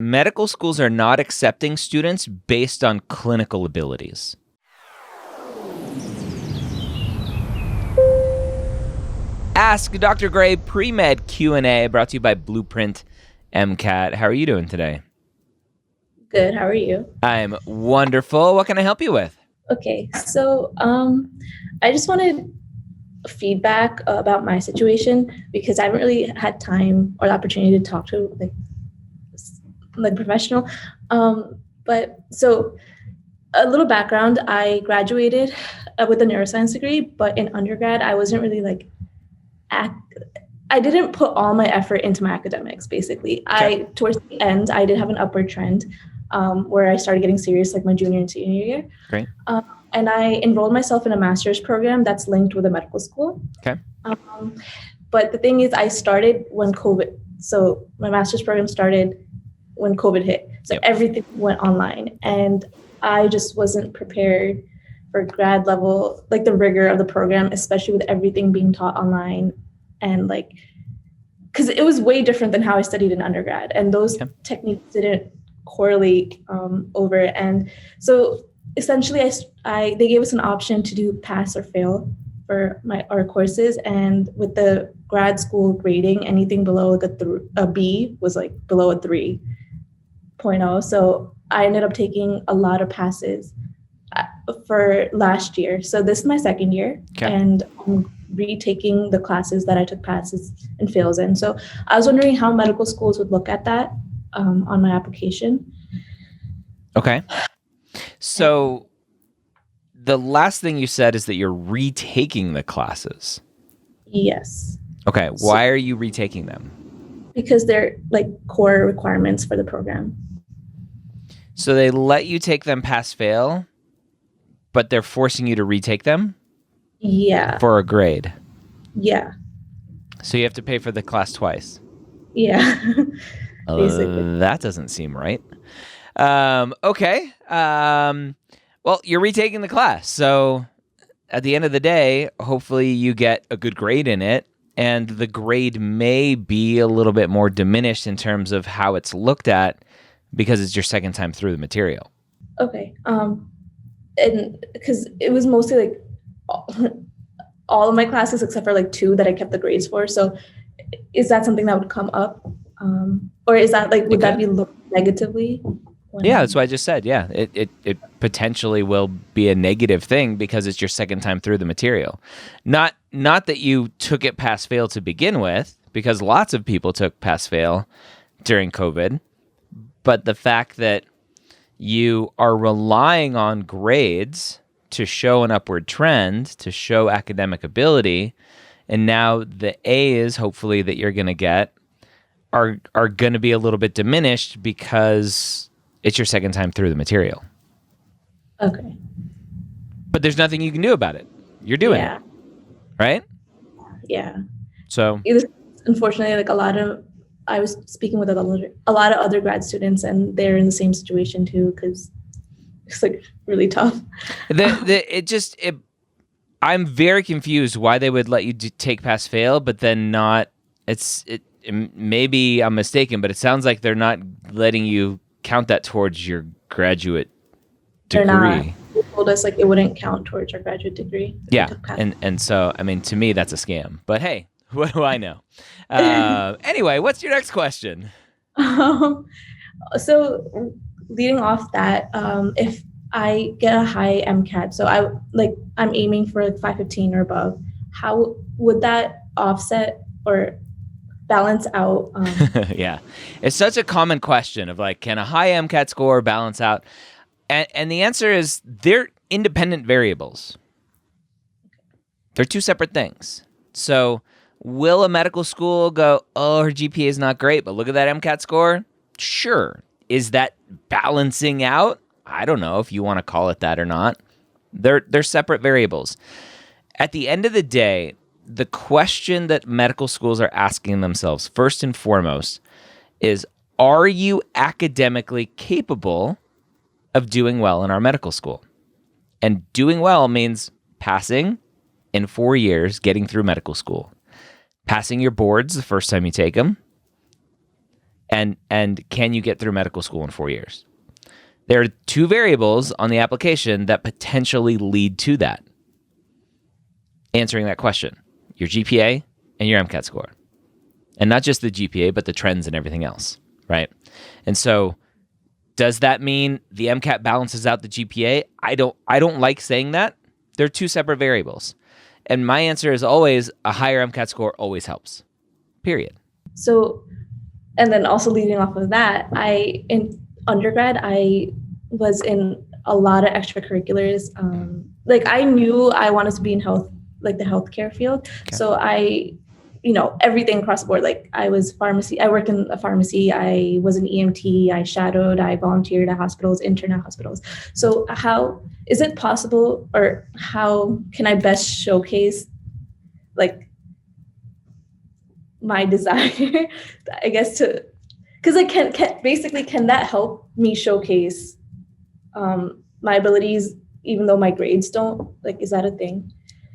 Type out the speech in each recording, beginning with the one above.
Medical schools are not accepting students based on clinical abilities. Ask Dr. Gray Pre-Med Q&A brought to you by Blueprint MCAT. How are you doing today? Good. How are you? I'm wonderful. What can I help you with? Okay. So I just wanted feedback about my situation because I haven't really had time or the opportunity to talk to like professional. But so a little background, I graduated with a neuroscience degree, but in undergrad, I wasn't really I didn't put all my effort into my academics, basically. Okay. Towards the end, I did have an upward trend where I started getting serious like my junior and senior year. Great. And I enrolled myself in a master's program that's linked with a medical school. Okay. But the thing is, I started when so my master's program started when COVID hit. So everything went online. And I just wasn't prepared for grad level, like the rigor of the program, especially with everything being taught online. And because it was way different than how I studied in undergrad. And those techniques didn't correlate over. And so essentially, they gave us an option to do pass or fail for our courses. And with the grad school grading, anything below like a B was like below a 3.0. So I ended up taking a lot of passes for last year. So this is my second year, and I'm retaking the classes that I took passes and fails in. So I was wondering how medical schools would look at that on my application. Okay. So the last thing you said is that you're retaking the classes. Yes. Okay. Why are you retaking them? Because they're like core requirements for the program. So they let you take them pass fail, but they're forcing you to retake them? Yeah. For a grade? Yeah. So you have to pay for the class twice? Yeah. Basically. That doesn't seem right. Okay. Well, you're retaking the class. So at the end of the day, hopefully you get a good grade in it. And the grade may be a little bit more diminished in terms of how it's looked at because it's your second time through the material. Okay. And because it was mostly like all of my classes except for like 2 that I kept the grades for. So is that something that would come up? Or is that like, would that be looked negatively? Yeah, that's what I just said. Yeah, it potentially will be a negative thing because it's your second time through the material. Not that you took it pass fail to begin with, because lots of people took pass fail during COVID, but the fact that you are relying on grades to show an upward trend, to show academic ability, and now the A's hopefully that you're going to get are going to be a little bit diminished because it's your second time through the material. Okay. But there's nothing you can do about it. You're doing it. Right? Yeah. So unfortunately, like I was speaking with a lot of other grad students, and they're in the same situation too, because it's like really tough. I'm very confused why they would let you take pass fail, but then not. Maybe I'm mistaken, but it sounds like they're not letting you count that towards your graduate degree. They're not. They told us like it wouldn't count towards our graduate degree. Yeah, and so I mean, to me that's a scam. But hey, what do I know? Anyway, what's your next question? So leading off that, if I get a high MCAT, so I'm aiming for like 515 or above, how would that offset or balance out? Yeah, it's such a common question of like, can a high MCAT score balance out? And the answer is they're independent variables. They're 2 separate things. So will a medical school go, oh, her GPA is not great, but look at that MCAT score? Sure. Is that balancing out? I don't know if you want to call it that or not. They're separate variables. At the end of the day, the question that medical schools are asking themselves, first and foremost, is, are you academically capable of doing well in our medical school? And doing well means passing in 4 years, getting through medical school, passing your boards the first time you take them, and can you get through medical school in 4 years? There are two variables on the application that potentially lead to that. Answering that question, your GPA and your MCAT score. And not just the GPA, but the trends and everything else, right? And so does that mean the MCAT balances out the GPA? I don't like saying that. They're two separate variables. And my answer is always a higher MCAT score always helps. Period. So, and then also leading off of that, in undergrad, I was in a lot of extracurriculars. Like I knew I wanted to be in health, like the healthcare field. Okay. So everything across the board. Like I was pharmacy, I worked in a pharmacy, I was an EMT, I shadowed, I volunteered at hospitals, interned at hospitals. So how is it possible, or how can I best showcase like my desire, I guess, because I can that help me showcase my abilities, even though my grades don't? Like, is that a thing?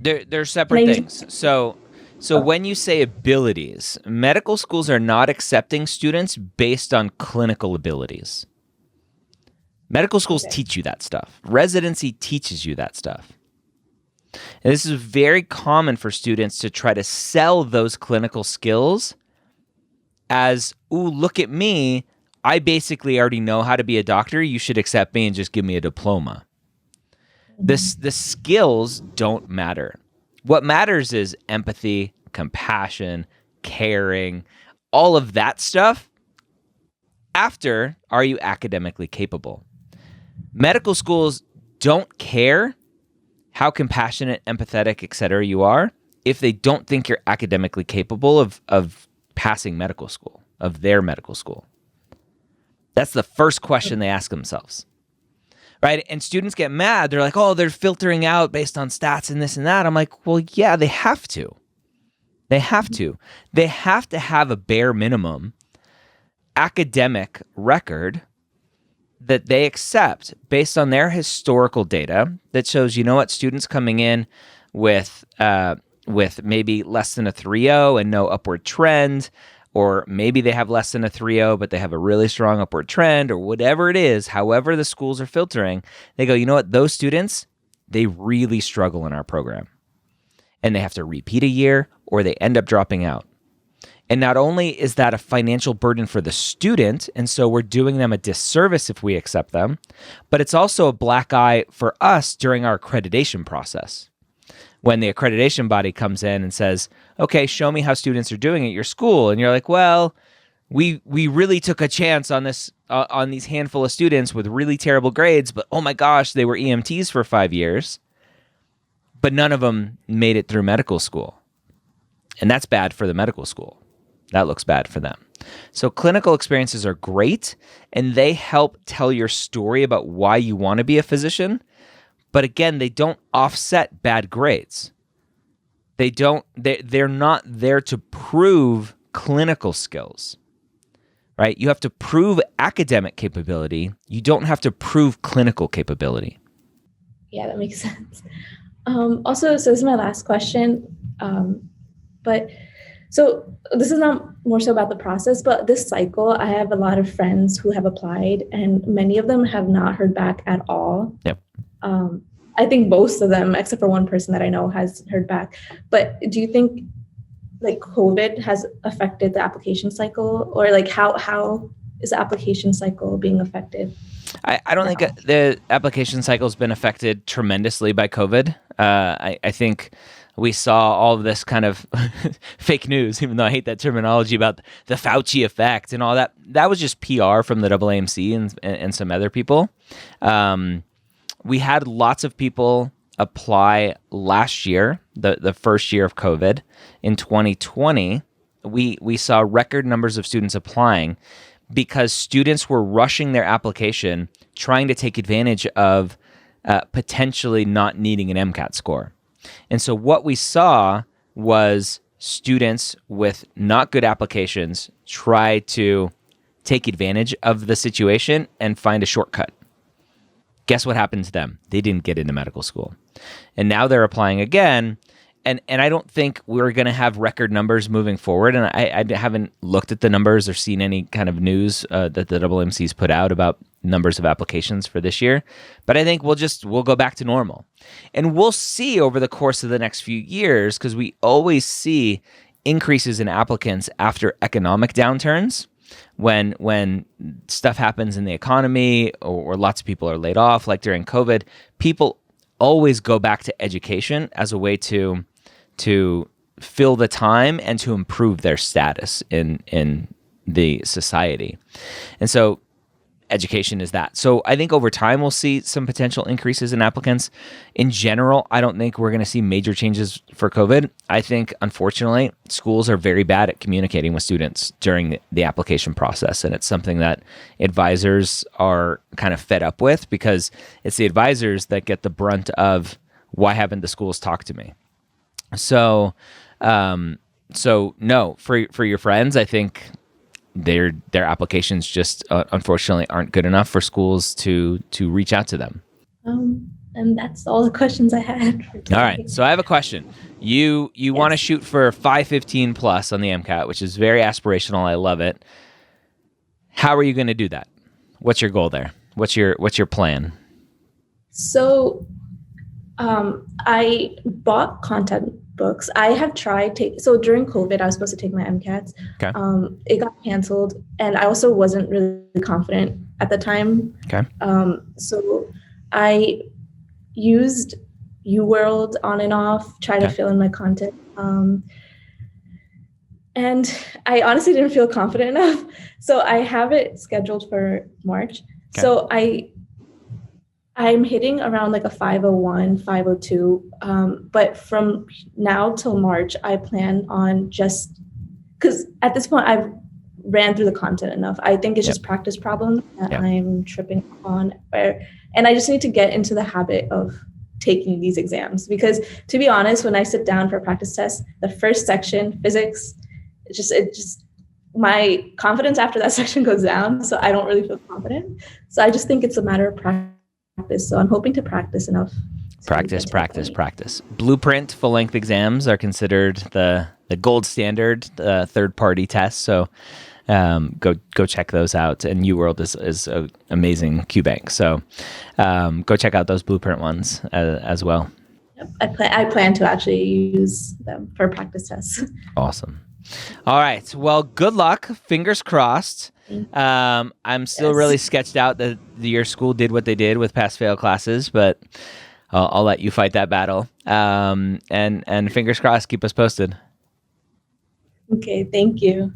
They're separate things. So when you say abilities, medical schools are not accepting students based on clinical abilities. Medical schools teach you that stuff. Residency teaches you that stuff. And this is very common for students to try to sell those clinical skills as, ooh, look at me. I basically already know how to be a doctor. You should accept me and just give me a diploma. The skills don't matter. What matters is empathy, compassion, caring, all of that stuff. After, are you academically capable? Medical schools don't care how compassionate, empathetic, etc. you are if they don't think you're academically capable of passing medical school, of their medical school. That's the first question they ask themselves. Right? And students get mad. They're like, oh, they're filtering out based on stats and this and that. I'm like, well, yeah, they have to. They have to. They have to have a bare minimum academic record that they accept based on their historical data that shows, you know what, students coming in with maybe less than a 3.0 and no upward trend, or maybe they have less than a 3.0, but they have a really strong upward trend, or whatever it is, however the schools are filtering, they go, you know what, those students, they really struggle in our program. And they have to repeat a year, or they end up dropping out. And not only is that a financial burden for the student, and so we're doing them a disservice if we accept them, but it's also a black eye for us during our accreditation process. When the accreditation body comes in and says, okay, show me how students are doing at your school. And you're like, well, we really took a chance on this, on these handful of students with really terrible grades, but oh my gosh, they were EMTs for 5 years, but none of them made it through medical school. And that's bad for the medical school. That looks bad for them. So clinical experiences are great, and they help tell your story about why you want to be a physician. But again, they don't offset bad grades. They're not there to prove clinical skills, right? You have to prove academic capability. You don't have to prove clinical capability. Yeah, that makes sense. Also, so this is my last question. So this is not more so about the process, but this cycle, I have a lot of friends who have applied, and many of them have not heard back at all. Yep. I think most of them, except for one person that I know, has heard back. But do you think like COVID has affected the application cycle, or like how is the application cycle being affected? I don't think the application cycle has been affected tremendously by COVID. I think we saw all of this kind of fake news, even though I hate that terminology about the Fauci effect and all that. That was just PR from the AAMC and some other people. We had lots of people apply last year, the first year of COVID. In 2020, we saw record numbers of students applying because students were rushing their application, trying to take advantage of potentially not needing an MCAT score. And so what we saw was students with not good applications try to take advantage of the situation and find a shortcut. Guess what happened to them? They didn't get into medical school. And now they're applying again. and I don't think we're going to have record numbers moving forward. And I haven't looked at the numbers or seen any kind of news that the MC's put out about numbers of applications for this year. But I think we'll go back to normal. And we'll see over the course of the next few years, because we always see increases in applicants after economic downturns. When stuff happens in the economy or lots of people are laid off, like during COVID, people always go back to education as a way to fill the time and to improve their status in the society. And so education is that. So I think over time we'll see some potential increases in applicants. In general, I don't think we're going to see major changes for COVID. I think, unfortunately, schools are very bad at communicating with students during the application process. And it's something that advisors are kind of fed up with, because it's the advisors that get the brunt of, why haven't the schools talked to me? So no, for your friends, I think their applications just unfortunately aren't good enough for schools to reach out to them. And that's all the questions I had. All right, so I have a question. You want to shoot for 515 plus on the MCAT, which is very aspirational. I love it. How are you going to do that? What's your goal there? What's your plan? So, I bought content books. I have tried so during COVID, I was supposed to take my MCATs. Okay. It got canceled, and I also wasn't really confident at the time. Okay. So I used UWorld on and off, try to fill in my content. And I honestly didn't feel confident enough. So I have it scheduled for March. Okay. So I'm hitting around like a 501, 502. But from now till March, I plan on because at this point I've ran through the content enough. I think it's just practice problems that I'm tripping on. And I just need to get into the habit of taking these exams. Because to be honest, when I sit down for a practice test, the first section, physics, it just my confidence after that section goes down. So I don't really feel confident. So I just think it's a matter of practice. So I'm hoping to practice enough. Practice. Blueprint full-length exams are considered the gold standard third-party test. So go check those out. And UWorld is an amazing QBank. So go check out those Blueprint ones as well. Yep. I plan to actually use them for practice tests. Awesome. All right. Well, good luck. Fingers crossed. I'm still really sketched out that your school did what they did with pass-fail classes, but I'll let you fight that battle. And fingers crossed, keep us posted. Okay, thank you.